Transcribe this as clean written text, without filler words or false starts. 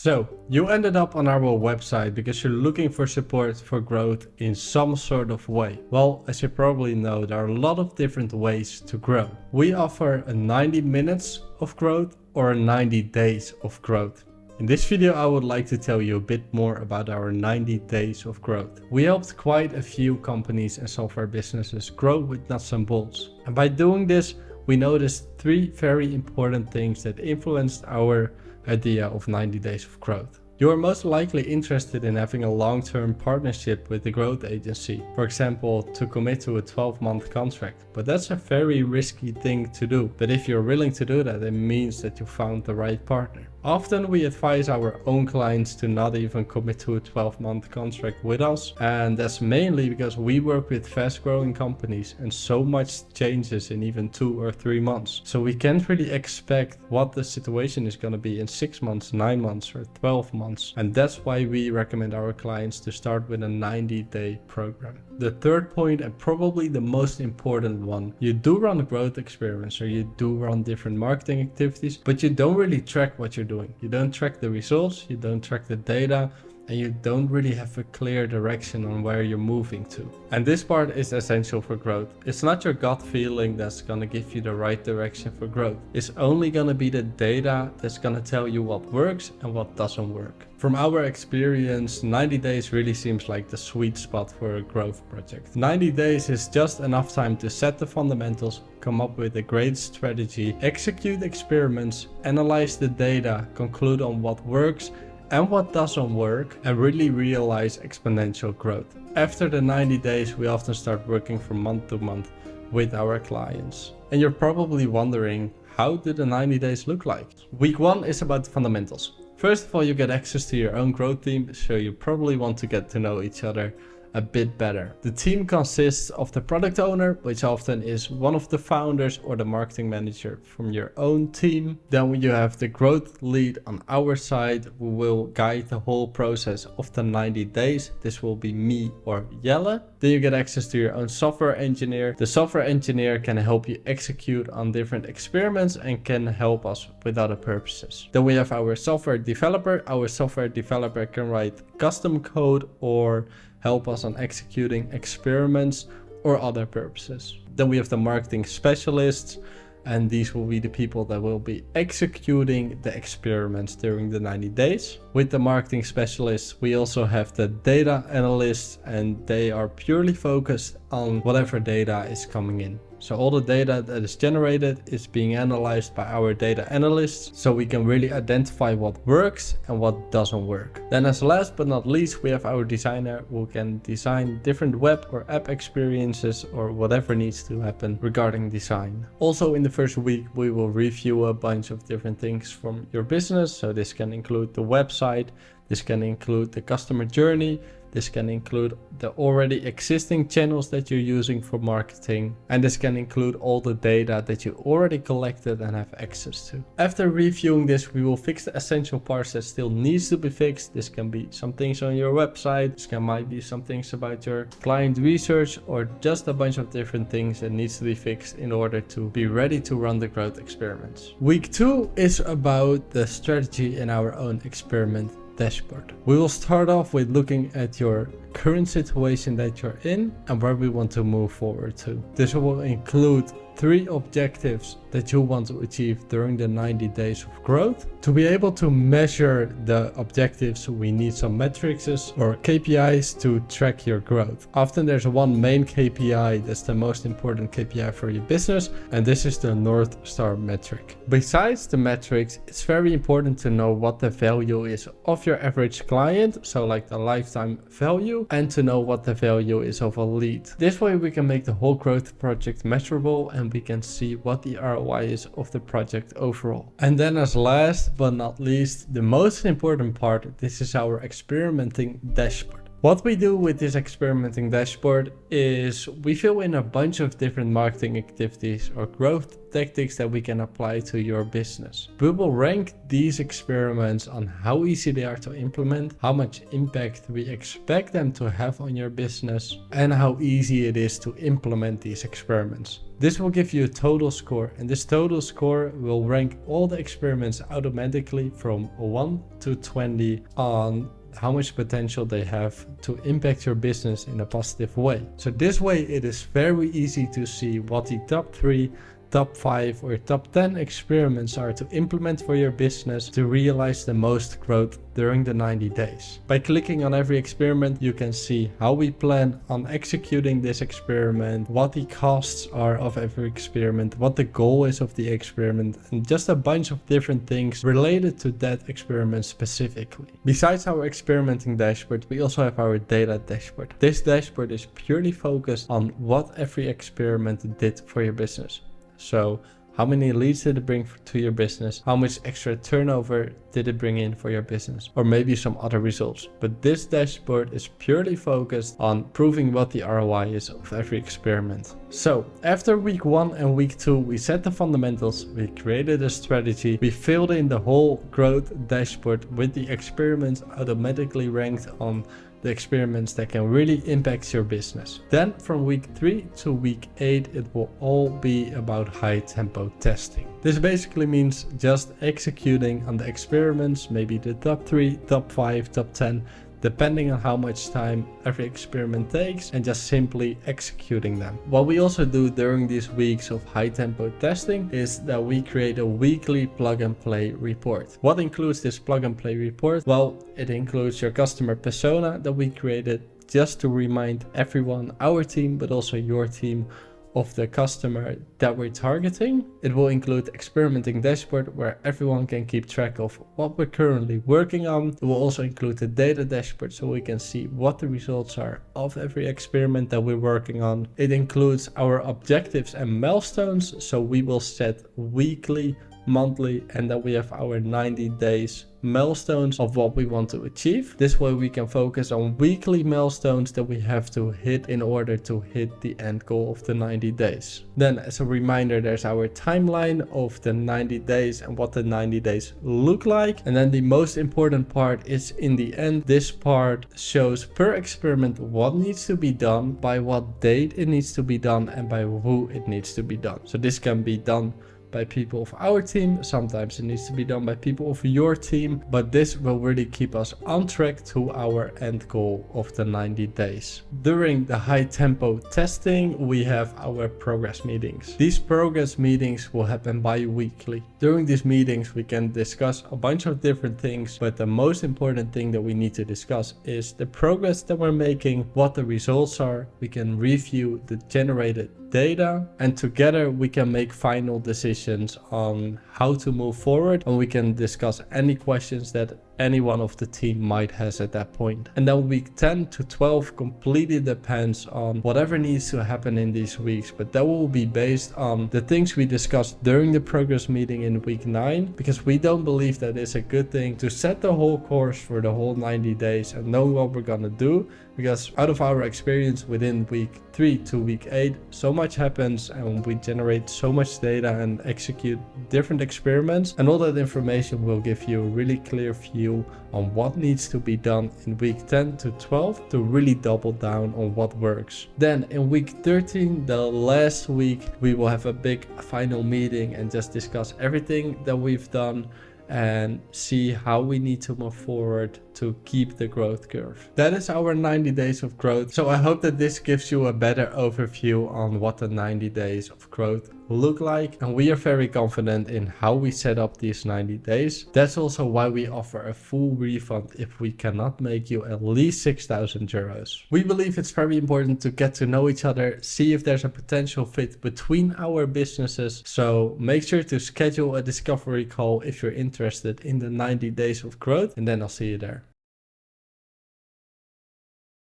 So, you ended up on our website because you're looking for support for growth in some sort of way. Well, as you probably know, there are a lot of different ways to grow. We offer a 90 minutes of growth or 90 days of growth. In this video, I would like to tell you a bit more about our 90 days of growth. We helped quite a few companies and software businesses grow with NutzBoltz. And by doing this, we noticed three very important things that influenced our idea of 90 days of growth. You are most likely interested in having a long-term partnership with the growth agency, for example, to commit to a 12-month contract. But that's a very risky thing to do. But if you're willing to do that, it means that you found the right partner. Often we advise our own clients to not even commit to a 12-month contract with us. And that's mainly because we work with fast-growing companies and so much changes in even 2 or 3 months. So we can't really expect what the situation is going to be in 6 months, 9 months or 12 months. And that's why we recommend our clients to start with a 90-day program. The third point, and probably the most important one, you do run growth experiments or you do run different marketing activities, but you don't really track what you're doing. You don't track the results, you don't track the data, and you don't really have a clear direction on where you're moving to. And this part is essential for growth. It's not your gut feeling that's gonna give you the right direction for growth. It's only gonna be the data that's gonna tell you what works and what doesn't work. From our experience, 90 days really seems like the sweet spot for a growth project. 90 days is just enough time to set the fundamentals, come up with a great strategy, execute experiments, analyze the data, conclude on what works and what doesn't work, and really realize exponential growth. After the 90 days, we often start working from month to month with our clients. And you're probably wondering, how do the 90 days look like? Week 1 is about the fundamentals. First of all, you get access to your own growth team, so you probably want to get to know each other a bit better. The team consists of the product owner, which often is one of the founders or the marketing manager from your own team. Then you have the growth lead on our side who will guide the whole process of the 90 days. This will be me or Jelle. Then you get access to your own software engineer. The software engineer can help you execute on different experiments and can help us with other purposes. Then we have our software developer. Our software developer can write custom code or help us on executing experiments or other purposes. Then we have the marketing specialists, and these will be the people that will be executing the experiments during the 90 days. With the marketing specialists, we also have the data analysts, and they are purely focused on whatever data is coming in. So all the data that is generated is being analyzed by our data analysts, so we can really identify what works and what doesn't work. Then as last but not least, we have our designer who can design different web or app experiences or whatever needs to happen regarding design. Also in the first week, we will review a bunch of different things from your business. So this can include the website, this can include the customer journey, this can include the already existing channels that you're using for marketing, and this can include all the data that you already collected and have access to. After reviewing this, we will fix the essential parts that still needs to be fixed. This can be some things on your website, might be some things about your client research, or just a bunch of different things that needs to be fixed in order to be ready to run the growth experiments. Week 2 is about the strategy in our own experiment dashboard. We will start off with looking at your current situation that you're in and where we want to move forward to. This will include 3 objectives that you want to achieve during the 90 days of growth. To be able to measure the objectives, we need some metrics or KPIs to track your growth. Often there's one main KPI that's the most important KPI for your business, and this is the North Star metric. Besides the metrics, it's very important to know what the value is of your average client, so like the lifetime value, and to know what the value is of a lead. This way we can make the whole growth project measurable and we can see what the ROI is of the project overall. And then as last but not least, the most important part, this is our experimenting dashboard. What we do with this experimenting dashboard is we fill in a bunch of different marketing activities or growth tactics that we can apply to your business. We will rank these experiments on how easy they are to implement, how much impact we expect them to have on your business, and how easy it is to implement these experiments. This will give you a total score, and this total score will rank all the experiments automatically from 1 to 20 on how much potential they have to impact your business in a positive way. So this way it is very easy to see what the top 3, top 5 or top 10 experiments are to implement for your business to realize the most growth during the 90 days. By clicking on every experiment, you can see how we plan on executing this experiment, what the costs are of every experiment, what the goal is of the experiment, and just a bunch of different things related to that experiment specifically. Besides our experimenting dashboard, we also have our data dashboard. This dashboard is purely focused on what every experiment did for your business. So how many leads did it bring to your business? How much extra turnover did it bring in for your business? Or maybe some other results. But this dashboard is purely focused on proving what the ROI is of every experiment. So after week 1 and week 2, we set the fundamentals, we created a strategy, we filled in the whole growth dashboard with the experiments automatically ranked on the experiments that can really impact your business. Then from week 3 to week 8, it will all be about high tempo testing. This basically means just executing on the experiments, maybe the top 3, top 5, top 10, depending on how much time every experiment takes, and just simply executing them. What we also do during these weeks of high tempo testing is that we create a weekly plug and play report. What includes this plug and play report? Well, it includes your customer persona that we created just to remind everyone, our team, but also your team, of the customer that we're targeting. It will include experimenting dashboard where everyone can keep track of what we're currently working on. It will also include the data dashboard so we can see what the results are of every experiment that we're working on. It includes our objectives and milestones, so we will set weekly, monthly, and then we have our 90 days milestones of what we want to achieve. This way we can focus on weekly milestones that we have to hit in order to hit the end goal of the 90 days. Then as a reminder, there's our timeline of the 90 days and what the 90 days look like. And then the most important part is in the end. This part shows per experiment what needs to be done, by what date it needs to be done, and by who it needs to be done. So this can be done by people of our team, sometimes it needs to be done by people of your team, but this will really keep us on track to our end goal of the 90 days. During the high tempo testing, we have our progress meetings. These progress meetings will happen bi-weekly. During these meetings, we can discuss a bunch of different things, but the most important thing that we need to discuss is the progress that we're making, what the results are. We can review the generated data, and together we can make final decisions on how to move forward, and we can discuss any questions that any one of the team might has at that point. And then week 10 to 12 completely depends on whatever needs to happen in these weeks, but that will be based on the things we discussed during the progress meeting in week 9, because we don't believe that it's a good thing to set the whole course for the whole 90 days and know what we're gonna do, because out of our experience within week 3 to week 8, so much happens and we generate so much data and execute different experiments, and all that information will give you a really clear view on what needs to be done in week 10 to 12 to really double down on what works. Then in week 13, the last week, we will have a big final meeting and just discuss everything that we've done and see how we need to move forward to keep the growth curve. That is our 90 days of growth. So I hope that this gives you a better overview on what the 90 days of growth look like, and we are very confident in how we set up these 90 days. That's also why we offer a full refund if we cannot make you at least 6,000 euros. We believe it's very important to get to know each other, see if there's a potential fit between our businesses. So make sure to schedule a discovery call if you're interested in the 90 days of growth, and then I'll see you there.